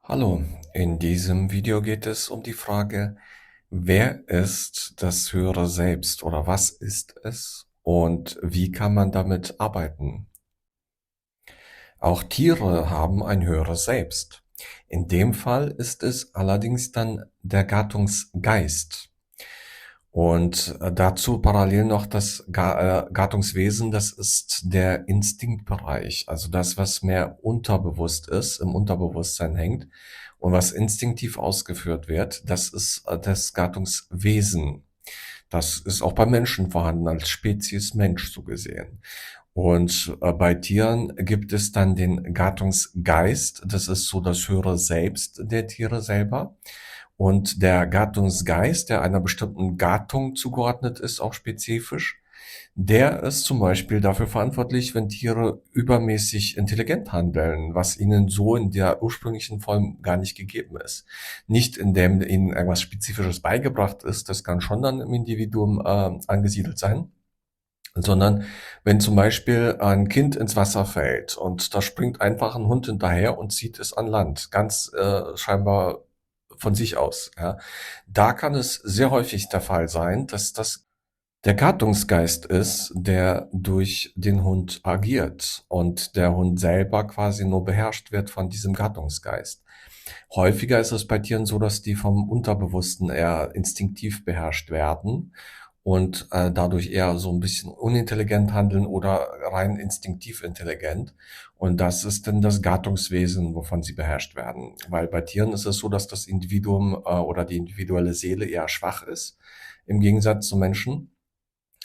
Hallo, in diesem Video geht es um die Frage, wer ist das höhere Selbst oder was ist es und wie kann man damit arbeiten? Auch Tiere haben ein höheres Selbst. In dem Fall ist es allerdings dann der Gattungsgeist. Und dazu parallel noch das Gattungswesen, das ist der Instinktbereich, also das, was mehr unterbewusst ist, im Unterbewusstsein hängt und was instinktiv ausgeführt wird, das ist das Gattungswesen. Das ist auch beim Menschen vorhanden, als Spezies Mensch so gesehen. Und bei Tieren gibt es dann den Gattungsgeist, das ist so das höhere Selbst der Tiere selber. Und der Gattungsgeist, der einer bestimmten Gattung zugeordnet ist, auch spezifisch, der ist zum Beispiel dafür verantwortlich, wenn Tiere übermäßig intelligent handeln, was ihnen so in der ursprünglichen Form gar nicht gegeben ist. Nicht indem ihnen irgendwas Spezifisches beigebracht ist, das kann schon dann im Individuum angesiedelt sein, sondern wenn zum Beispiel ein Kind ins Wasser fällt und da springt einfach ein Hund hinterher und zieht es an Land, ganz scheinbar von sich aus. Ja. Da kann es sehr häufig der Fall sein, dass das der Gattungsgeist ist, der durch den Hund agiert und der Hund selber quasi nur beherrscht wird von diesem Gattungsgeist. Häufiger ist es bei Tieren so, dass die vom Unterbewussten eher instinktiv beherrscht werden und dadurch eher so ein bisschen unintelligent handeln oder rein instinktiv intelligent. Und das ist dann das Gattungswesen, wovon sie beherrscht werden. Weil bei Tieren ist es so, dass das Individuum oder die individuelle Seele eher schwach ist, im Gegensatz zu Menschen.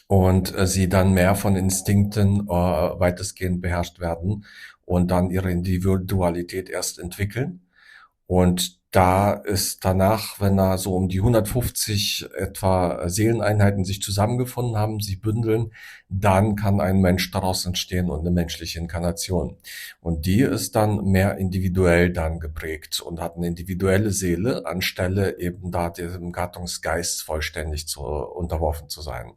Und sie dann mehr von Instinkten weitestgehend beherrscht werden und dann ihre Individualität erst entwickeln. Und da ist danach, wenn da so um die 150 etwa Seeleneinheiten sich zusammengefunden haben, sich bündeln, dann kann ein Mensch daraus entstehen und eine menschliche Inkarnation. Und die ist dann mehr individuell dann geprägt und hat eine individuelle Seele, anstelle eben da dem Gattungsgeist vollständig unterworfen zu sein.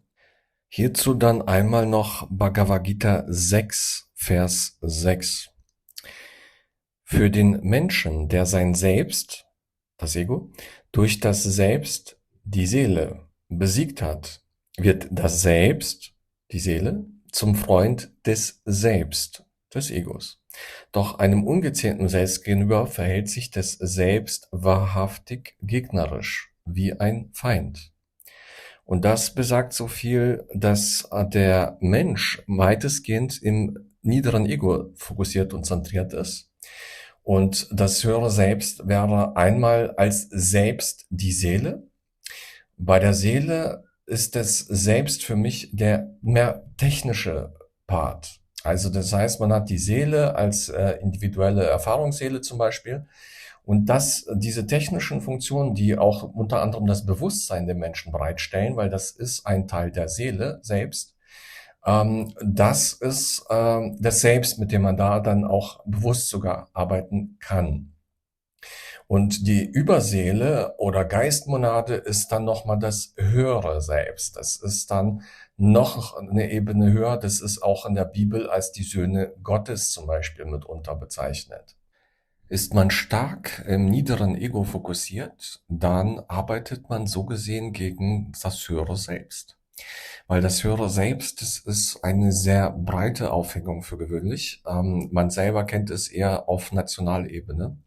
Hierzu dann einmal noch Bhagavad Gita 6, Vers 6. Für den Menschen, der sein Selbst, das Ego, durch das Selbst, die Seele, besiegt hat, wird das Selbst, die Seele, zum Freund des Selbst, des Egos. Doch einem ungezähmten Selbst gegenüber verhält sich das Selbst wahrhaftig gegnerisch, wie ein Feind. Und das besagt so viel, dass der Mensch weitestgehend im niederen Ego fokussiert und zentriert ist. Und das höhere Selbst wäre einmal als Selbst die Seele. Bei der Seele ist das Selbst für mich der mehr technische Part. Also das heißt, man hat die Seele als individuelle Erfahrungsseele zum Beispiel. Und diese technischen Funktionen, die auch unter anderem das Bewusstsein der Menschen bereitstellen, weil das ist ein Teil der Seele selbst, das ist das Selbst, mit dem man da dann auch bewusst sogar arbeiten kann. Und die Überseele oder Geistmonade ist dann nochmal das höhere Selbst. Das ist dann noch eine Ebene höher. Das ist auch in der Bibel als die Söhne Gottes zum Beispiel mitunter bezeichnet. Ist man stark im niederen Ego fokussiert, dann arbeitet man so gesehen gegen das höhere Selbst. Weil das höhere Selbst, das ist eine sehr breite Aufhängung für gewöhnlich. Man selber kennt es eher auf Nationalebene,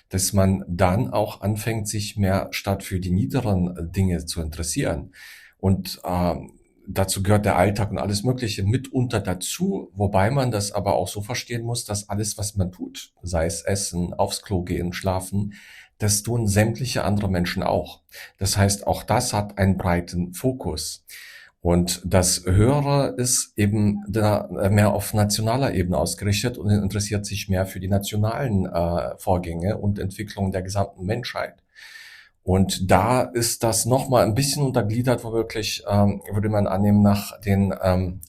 dass man dann auch anfängt, sich mehr statt für die niederen Dinge zu interessieren. Und dazu gehört der Alltag und alles Mögliche mitunter dazu, wobei man das aber auch so verstehen muss, dass alles, was man tut, sei es Essen, aufs Klo gehen, schlafen, das tun sämtliche andere Menschen auch. Das heißt, auch das hat einen breiten Fokus. Und das Höhere ist eben da mehr auf nationaler Ebene ausgerichtet und interessiert sich mehr für die nationalen Vorgänge und Entwicklung der gesamten Menschheit. Und da ist das nochmal ein bisschen untergliedert, womöglich würde man annehmen, nach den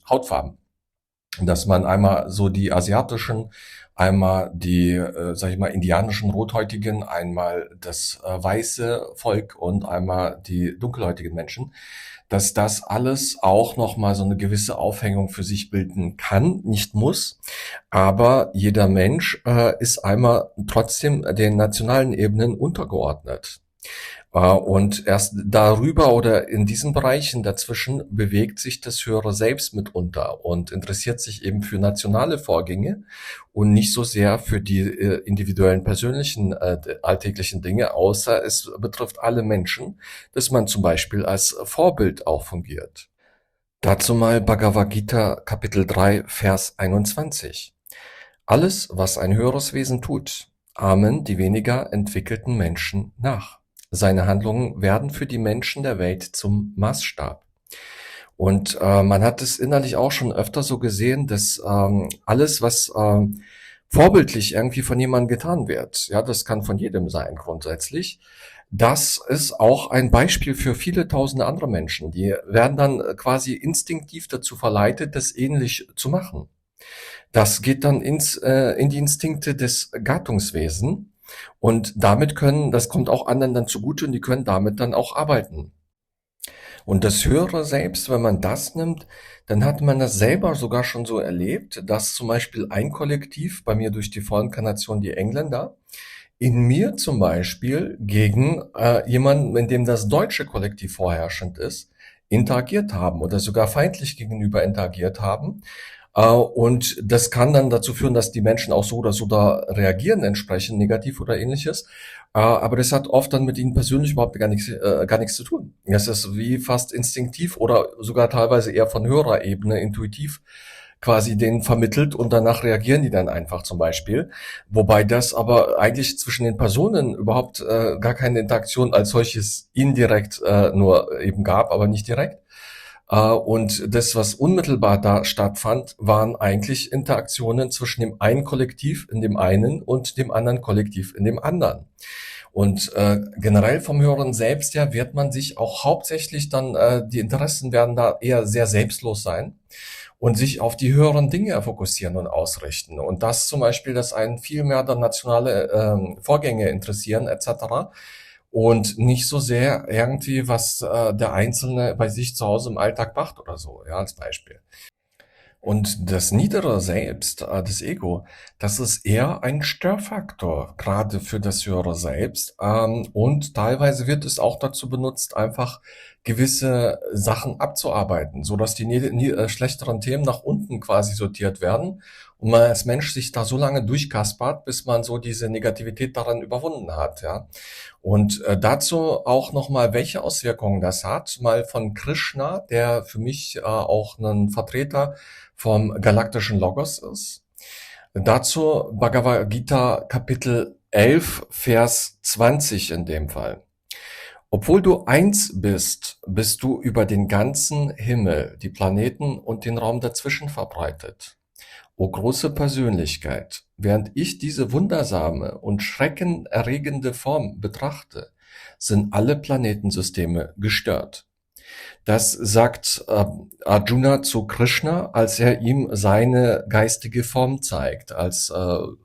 Hautfarben. Dass man einmal so die asiatischen einmal die, sag ich mal, indianischen Rothäutigen, einmal das weiße Volk und einmal die dunkelhäutigen Menschen, dass das alles auch nochmal so eine gewisse Aufhängung für sich bilden kann, nicht muss, aber jeder Mensch ist einmal trotzdem den nationalen Ebenen untergeordnet. Und erst darüber oder in diesen Bereichen dazwischen bewegt sich das höhere Selbst mitunter und interessiert sich eben für nationale Vorgänge und nicht so sehr für die individuellen, persönlichen, alltäglichen Dinge, außer es betrifft alle Menschen, dass man zum Beispiel als Vorbild auch fungiert. Dazu mal Bhagavad Gita Kapitel 3 Vers 21. Alles, was ein höheres Wesen tut, ahmen die weniger entwickelten Menschen nach. Seine Handlungen werden für die Menschen der Welt zum Maßstab. Und man hat es innerlich auch schon öfter so gesehen, dass alles, was vorbildlich irgendwie von jemandem getan wird, ja, das kann von jedem sein grundsätzlich, das ist auch ein Beispiel für viele tausende andere Menschen. Die werden dann quasi instinktiv dazu verleitet, das ähnlich zu machen. Das geht dann in die Instinkte des Gattungswesen und damit das kommt auch anderen dann zugute und die können damit dann auch arbeiten. Und das höhere Selbst, wenn man das nimmt, dann hat man das selber sogar schon so erlebt, dass zum Beispiel ein Kollektiv, bei mir durch die Vorinkarnation die Engländer, in mir zum Beispiel gegen jemanden, in dem das deutsche Kollektiv vorherrschend ist, interagiert haben oder sogar feindlich gegenüber interagiert haben. Und das kann dann dazu führen, dass die Menschen auch so oder so da reagieren, entsprechend negativ oder ähnliches. Aber das hat oft dann mit ihnen persönlich überhaupt gar nichts zu tun. Es ist wie fast instinktiv oder sogar teilweise eher von höherer Ebene intuitiv quasi denen vermittelt und danach reagieren die dann einfach zum Beispiel. Wobei das aber eigentlich zwischen den Personen überhaupt gar keine Interaktion als solches indirekt nur eben gab, aber nicht direkt. Und das, was unmittelbar da stattfand, waren eigentlich Interaktionen zwischen dem einen Kollektiv in dem einen und dem anderen Kollektiv in dem anderen. Und generell vom Hören selbst her wird man sich auch hauptsächlich dann, die Interessen werden da eher sehr selbstlos sein und sich auf die höheren Dinge fokussieren und ausrichten. Und das zum Beispiel, dass einen viel mehr dann nationale Vorgänge interessieren etc. Und nicht so sehr irgendwie, was der Einzelne bei sich zu Hause im Alltag macht oder so, ja, als Beispiel. Und das niedere Selbst, das Ego, das ist eher ein Störfaktor, gerade für das höhere Selbst. Und teilweise wird es auch dazu benutzt, einfach gewisse Sachen abzuarbeiten, so dass die schlechteren Themen nach unten quasi sortiert werden und man als Mensch sich da so lange durchkaspert, bis man so diese Negativität daran überwunden hat, ja. Und dazu auch nochmal, welche Auswirkungen das hat, mal von Krishna, der für mich auch ein Vertreter vom galaktischen Logos ist. Dazu Bhagavad Gita Kapitel 11, Vers 20 in dem Fall. Obwohl du eins bist, bist du über den ganzen Himmel, die Planeten und den Raum dazwischen verbreitet. O große Persönlichkeit, während ich diese wundersame und schreckenerregende Form betrachte, sind alle Planetensysteme gestört. Das sagt Arjuna zu Krishna, als er ihm seine geistige Form zeigt, als,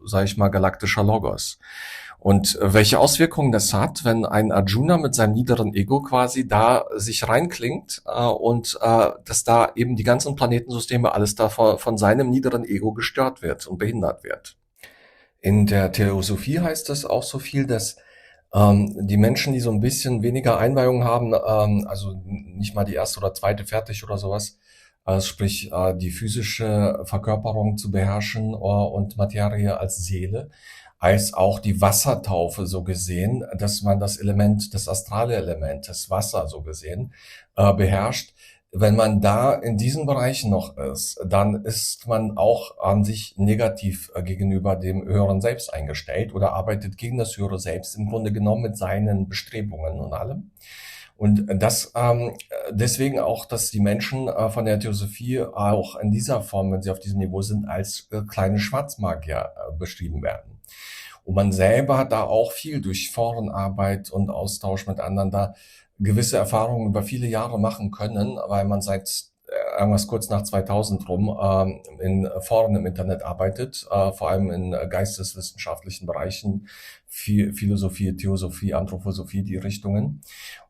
sag ich mal, galaktischer Logos. Und welche Auswirkungen das hat, wenn ein Arjuna mit seinem niederen Ego quasi da sich reinklingt und dass da eben die ganzen Planetensysteme alles da von seinem niederen Ego gestört wird und behindert wird. In der Theosophie heißt es auch so viel, dass die Menschen, die so ein bisschen weniger Einweihung haben, also nicht mal die erste oder zweite fertig oder sowas, sprich die physische Verkörperung zu beherrschen und Materie als Seele, als auch die Wassertaufe so gesehen, dass man das Element, das astrale Element, das Wasser so gesehen, beherrscht. Wenn man da in diesen Bereichen noch ist, dann ist man auch an sich negativ gegenüber dem höheren Selbst eingestellt oder arbeitet gegen das höhere Selbst im Grunde genommen mit seinen Bestrebungen und allem. Und das deswegen auch, dass die Menschen von der Theosophie auch in dieser Form, wenn sie auf diesem Niveau sind, als kleine Schwarzmagier beschrieben werden. Und man selber hat da auch viel durch Forenarbeit und Austausch mit anderen da gewisse Erfahrungen über viele Jahre machen können, weil man seit irgendwas kurz nach 2000 rum, in Foren im Internet arbeitet, vor allem in geisteswissenschaftlichen Bereichen, Philosophie, Theosophie, Anthroposophie, die Richtungen.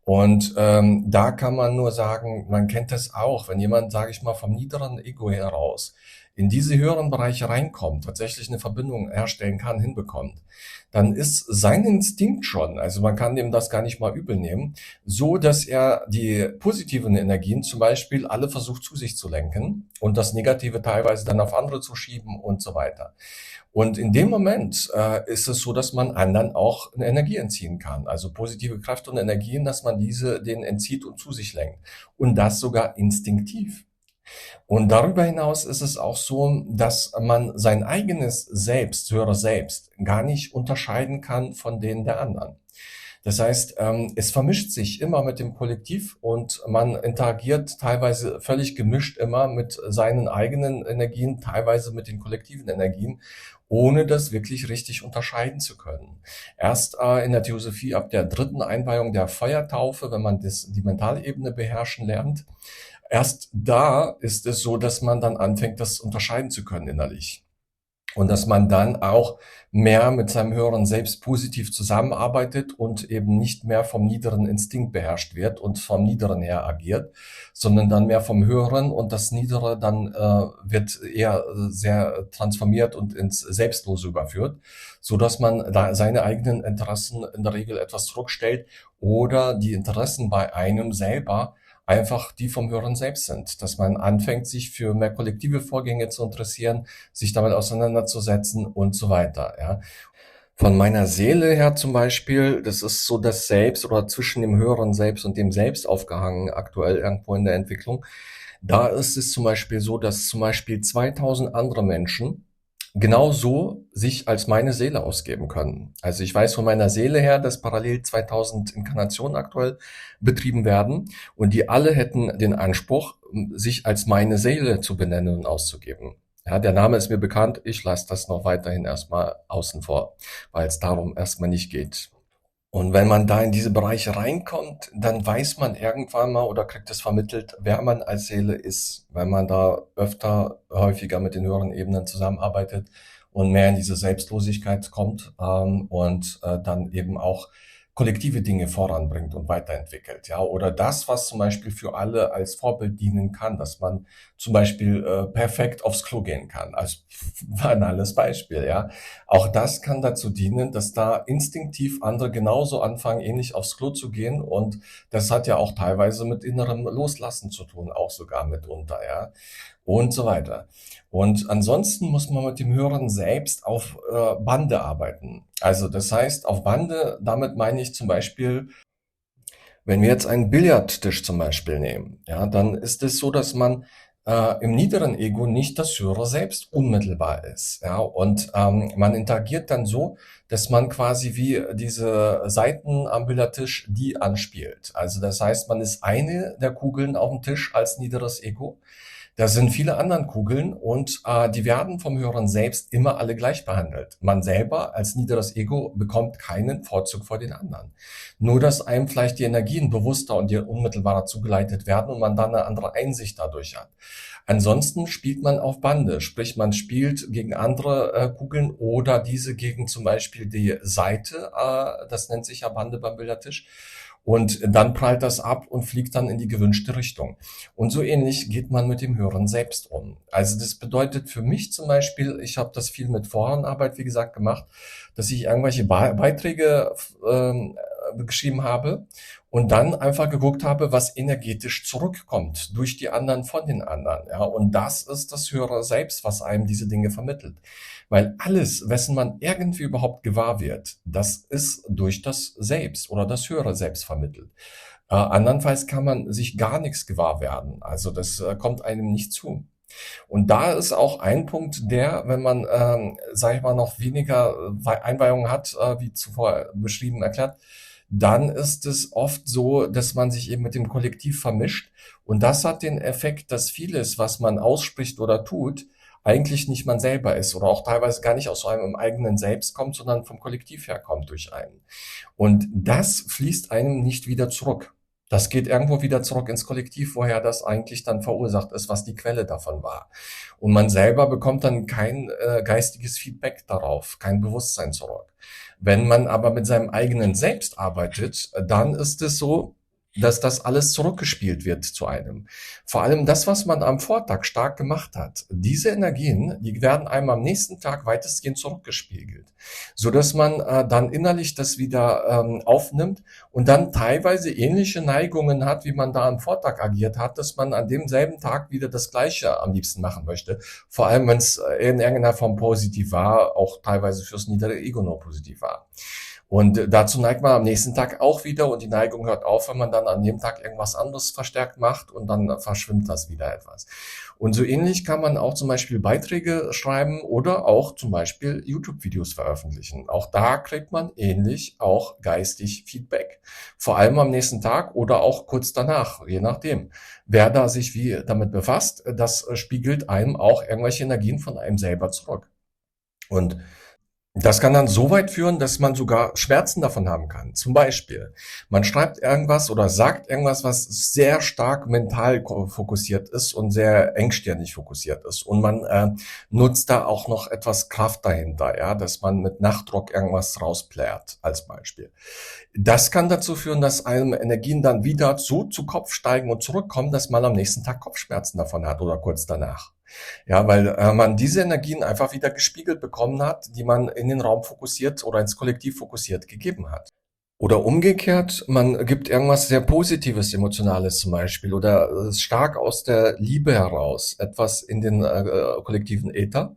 Und da kann man nur sagen, man kennt das auch, wenn jemand, sage ich mal, vom niederen Ego heraus in diese höheren Bereiche reinkommt, tatsächlich eine Verbindung herstellen kann, hinbekommt, dann ist sein Instinkt schon, also man kann dem das gar nicht mal übel nehmen, so dass er die positiven Energien zum Beispiel alle versucht zu sich zu lenken und das Negative teilweise dann auf andere zu schieben und so weiter. Und in dem Moment ist es so, dass man anderen auch eine Energie entziehen kann. Also positive Kräfte und Energien, dass man diese denen entzieht und zu sich lenkt. Und das sogar instinktiv. Und darüber hinaus ist es auch so, dass man sein eigenes Selbst, höhere Selbst, gar nicht unterscheiden kann von denen der anderen. Das heißt, es vermischt sich immer mit dem Kollektiv und man interagiert teilweise völlig gemischt immer mit seinen eigenen Energien, teilweise mit den kollektiven Energien, ohne das wirklich richtig unterscheiden zu können. Erst in der Theosophie ab der dritten Einweihung der Feuertaufe, wenn man die Mentalebene beherrschen lernt, erst da ist es so, dass man dann anfängt, das unterscheiden zu können innerlich. Und dass man dann auch mehr mit seinem höheren Selbst positiv zusammenarbeitet und eben nicht mehr vom niederen Instinkt beherrscht wird und vom niederen her agiert, sondern dann mehr vom höheren, und das niedere dann wird eher sehr transformiert und ins Selbstlose überführt, so dass man da seine eigenen Interessen in der Regel etwas zurückstellt oder die Interessen bei einem selber einfach die vom höheren Selbst sind, dass man anfängt, sich für mehr kollektive Vorgänge zu interessieren, sich damit auseinanderzusetzen und so weiter. Ja. Von meiner Seele her zum Beispiel, das ist so das Selbst oder zwischen dem höheren Selbst und dem Selbst aufgehangen, aktuell irgendwo in der Entwicklung. Da ist es zum Beispiel so, dass zum Beispiel 2000 andere Menschen genauso sich als meine Seele ausgeben können. Also ich weiß von meiner Seele her, dass parallel 2000 Inkarnationen aktuell betrieben werden und die alle hätten den Anspruch, sich als meine Seele zu benennen und auszugeben. Ja, der Name ist mir bekannt, ich lasse das noch weiterhin erstmal außen vor, weil es darum erstmal nicht geht. Und wenn man da in diese Bereiche reinkommt, dann weiß man irgendwann mal oder kriegt es vermittelt, wer man als Seele ist, wenn man da häufiger mit den höheren Ebenen zusammenarbeitet und mehr in diese Selbstlosigkeit kommt und dann eben auch kollektive Dinge voranbringt und weiterentwickelt. Ja, oder das, was zum Beispiel für alle als Vorbild dienen kann, dass man zum Beispiel perfekt aufs Klo gehen kann, als banales Beispiel. Ja, auch das kann dazu dienen, dass da instinktiv andere genauso anfangen, ähnlich aufs Klo zu gehen. Und das hat ja auch teilweise mit innerem Loslassen zu tun, auch sogar mitunter, ja. Und so weiter. Und ansonsten muss man mit dem höheren Selbst auf Bande arbeiten. Also das heißt, auf Bande, damit meine ich zum Beispiel, wenn wir jetzt einen Billardtisch zum Beispiel nehmen, ja, dann ist es so, dass man im niederen Ego nicht das höhere Selbst unmittelbar ist, ja, und man interagiert dann so, dass man quasi wie diese Seiten am Billardtisch die anspielt. Also das heißt, man ist eine der Kugeln auf dem Tisch als niederes Ego. Da sind viele anderen Kugeln und die werden vom höheren Selbst immer alle gleich behandelt. Man selber als niederes Ego bekommt keinen Vorzug vor den anderen. Nur, dass einem vielleicht die Energien bewusster und unmittelbarer zugeleitet werden und man dann eine andere Einsicht dadurch hat. Ansonsten spielt man auf Bande, sprich man spielt gegen andere Kugeln oder diese gegen zum Beispiel die Seite, das nennt sich ja Bande beim Billardtisch. Und dann prallt das ab und fliegt dann in die gewünschte Richtung. Und so ähnlich geht man mit dem höheren Selbst um. Also das bedeutet für mich zum Beispiel, ich habe das viel mit Forenarbeit, wie gesagt, gemacht, dass ich irgendwelche Beiträge geschrieben habe und dann einfach geguckt habe, was energetisch zurückkommt durch die anderen von den anderen. Ja, und das ist das höhere Selbst, was einem diese Dinge vermittelt. Weil alles, wessen man irgendwie überhaupt gewahr wird, das ist durch das Selbst oder das höhere Selbst vermittelt. Andernfalls kann man sich gar nichts gewahr werden. Also das kommt einem nicht zu. Und da ist auch ein Punkt, der, wenn man, sage ich mal, noch weniger Einweihungen hat, wie zuvor beschrieben erklärt, dann ist es oft so, dass man sich eben mit dem Kollektiv vermischt. Und das hat den Effekt, dass vieles, was man ausspricht oder tut, eigentlich nicht man selber ist oder auch teilweise gar nicht aus einem eigenen Selbst kommt, sondern vom Kollektiv herkommt durch einen. Und das fließt einem nicht wieder zurück. Das geht irgendwo wieder zurück ins Kollektiv, woher das eigentlich dann verursacht ist, was die Quelle davon war. Und man selber bekommt dann kein geistiges Feedback darauf, kein Bewusstsein zurück. Wenn man aber mit seinem eigenen Selbst arbeitet, dann ist es so, dass das alles zurückgespielt wird zu einem. Vor allem das, was man am Vortag stark gemacht hat, diese Energien, die werden einem am nächsten Tag weitestgehend zurückgespiegelt, so dass man dann innerlich das wieder aufnimmt und dann teilweise ähnliche Neigungen hat, wie man da am Vortag agiert hat, dass man an demselben Tag wieder das Gleiche am liebsten machen möchte. Vor allem, wenn es in irgendeiner Form positiv war, auch teilweise fürs niedere Ego nur positiv war. Und dazu neigt man am nächsten Tag auch wieder und die Neigung hört auf, wenn man dann an dem Tag irgendwas anderes verstärkt macht und dann verschwimmt das wieder etwas. Und so ähnlich kann man auch zum Beispiel Beiträge schreiben oder auch zum Beispiel YouTube-Videos veröffentlichen. Auch da kriegt man ähnlich auch geistig Feedback. Vor allem am nächsten Tag oder auch kurz danach, je nachdem. Wer da sich wie damit befasst, das spiegelt einem auch irgendwelche Energien von einem selber zurück. Und das kann dann so weit führen, dass man sogar Schmerzen davon haben kann. Zum Beispiel, man schreibt irgendwas oder sagt irgendwas, was sehr stark mental fokussiert ist und sehr engstirnig fokussiert ist. Und man nutzt da auch noch etwas Kraft dahinter, ja, dass man mit Nachdruck irgendwas rausplärt, als Beispiel. Das kann dazu führen, dass einem Energien dann wieder so zu Kopf steigen und zurückkommen, dass man am nächsten Tag Kopfschmerzen davon hat oder kurz danach. Ja, weil man diese Energien einfach wieder gespiegelt bekommen hat, die man in den Raum fokussiert oder ins Kollektiv fokussiert gegeben hat. Oder umgekehrt, man gibt irgendwas sehr Positives, Emotionales zum Beispiel oder stark aus der Liebe heraus etwas in den kollektiven Äther,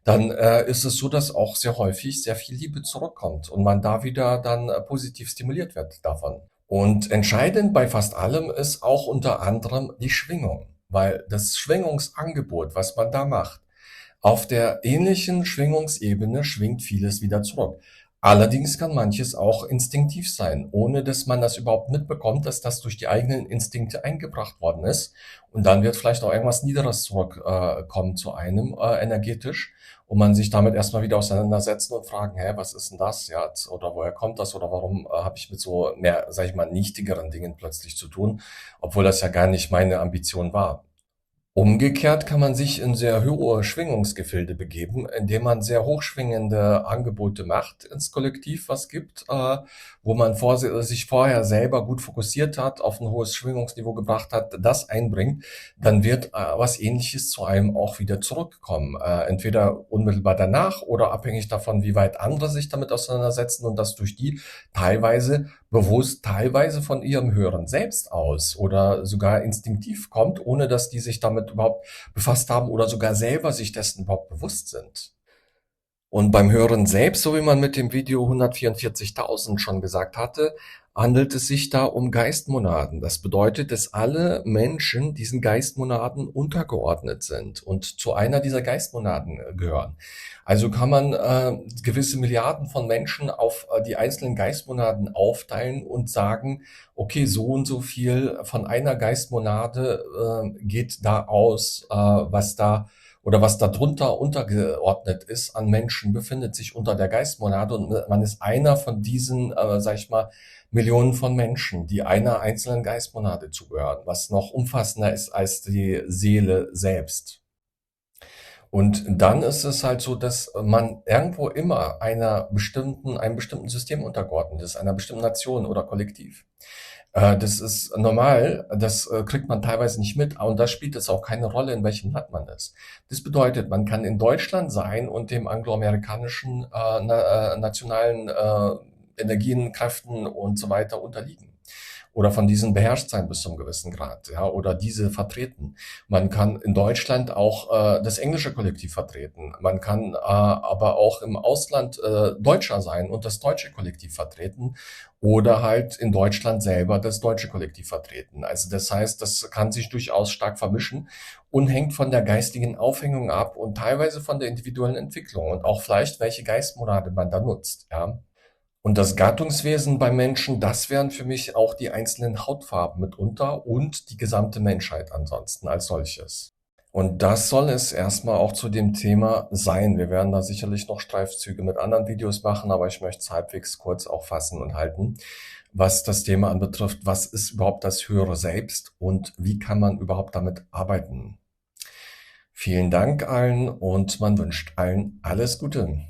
dann ist es so, dass auch sehr häufig sehr viel Liebe zurückkommt und man da wieder dann positiv stimuliert wird davon. Und entscheidend bei fast allem ist auch unter anderem die Schwingung, weil das Schwingungsangebot, was man da macht, auf der ähnlichen Schwingungsebene schwingt vieles wieder zurück. Allerdings kann manches auch instinktiv sein, ohne dass man das überhaupt mitbekommt, dass das durch die eigenen Instinkte eingebracht worden ist. Und dann wird vielleicht auch irgendwas Niederes zurückkommen zu einem energetisch und man sich damit erstmal wieder auseinandersetzen und fragen, hä, was ist denn das jetzt? Oder woher kommt das? Oder warum habe ich mit so mehr, sag ich mal, nichtigeren Dingen plötzlich zu tun, obwohl das ja gar nicht meine Ambition war. Umgekehrt kann man sich in sehr hohe Schwingungsgefilde begeben, indem man sehr hochschwingende Angebote macht ins Kollektiv, was gibt, wo man sich vorher selber gut fokussiert hat, auf ein hohes Schwingungsniveau gebracht hat, das einbringt, dann wird was Ähnliches zu einem auch wieder zurückkommen. Entweder unmittelbar danach oder abhängig davon, wie weit andere sich damit auseinandersetzen und das durch die teilweise bewusst, teilweise von ihrem höheren Selbst aus oder sogar instinktiv kommt, ohne dass die sich damit überhaupt befasst haben oder sogar selber sich dessen überhaupt bewusst sind. Und beim Hören selbst, so wie man mit dem Video 144.000 schon gesagt hatte, handelt es sich da um Geistmonaden. Das bedeutet, dass alle Menschen diesen Geistmonaden untergeordnet sind und zu einer dieser Geistmonaden gehören. Also kann man gewisse Milliarden von Menschen auf die einzelnen Geistmonaden aufteilen und sagen, okay, so und so viel von einer Geistmonade geht da aus, was da oder was darunter untergeordnet ist an Menschen, befindet sich unter der Geistmonade und man ist einer von diesen, sag ich mal, Millionen von Menschen, die einer einzelnen Geistmonade zugehören, was noch umfassender ist als die Seele selbst. Und dann ist es halt so, dass man irgendwo immer einem bestimmten System untergeordnet ist, einer bestimmten Nation oder Kollektiv. Das ist normal, das kriegt man teilweise nicht mit und da spielt es auch keine Rolle, in welchem Land man ist. Das bedeutet, man kann in Deutschland sein und dem angloamerikanischen nationalen Energien, Kräften und so weiter unterliegen. Oder von diesen beherrscht sein bis zum gewissen Grad, ja, oder diese vertreten. Man kann in Deutschland auch das englische Kollektiv vertreten. Man kann aber auch im Ausland Deutscher sein und das deutsche Kollektiv vertreten oder halt in Deutschland selber das deutsche Kollektiv vertreten. Also das heißt, das kann sich durchaus stark vermischen und hängt von der geistigen Aufhängung ab und teilweise von der individuellen Entwicklung und auch vielleicht, welche Geistmonade man da nutzt, ja. Und das Gattungswesen beim Menschen, das wären für mich auch die einzelnen Hautfarben mitunter und die gesamte Menschheit ansonsten als solches. Und das soll es erstmal auch zu dem Thema sein. Wir werden da sicherlich noch Streifzüge mit anderen Videos machen, aber ich möchte es halbwegs kurz auch fassen und halten. was das Thema anbetrifft, was ist überhaupt das höhere Selbst und wie kann man überhaupt damit arbeiten. Vielen Dank allen und man wünscht allen alles Gute.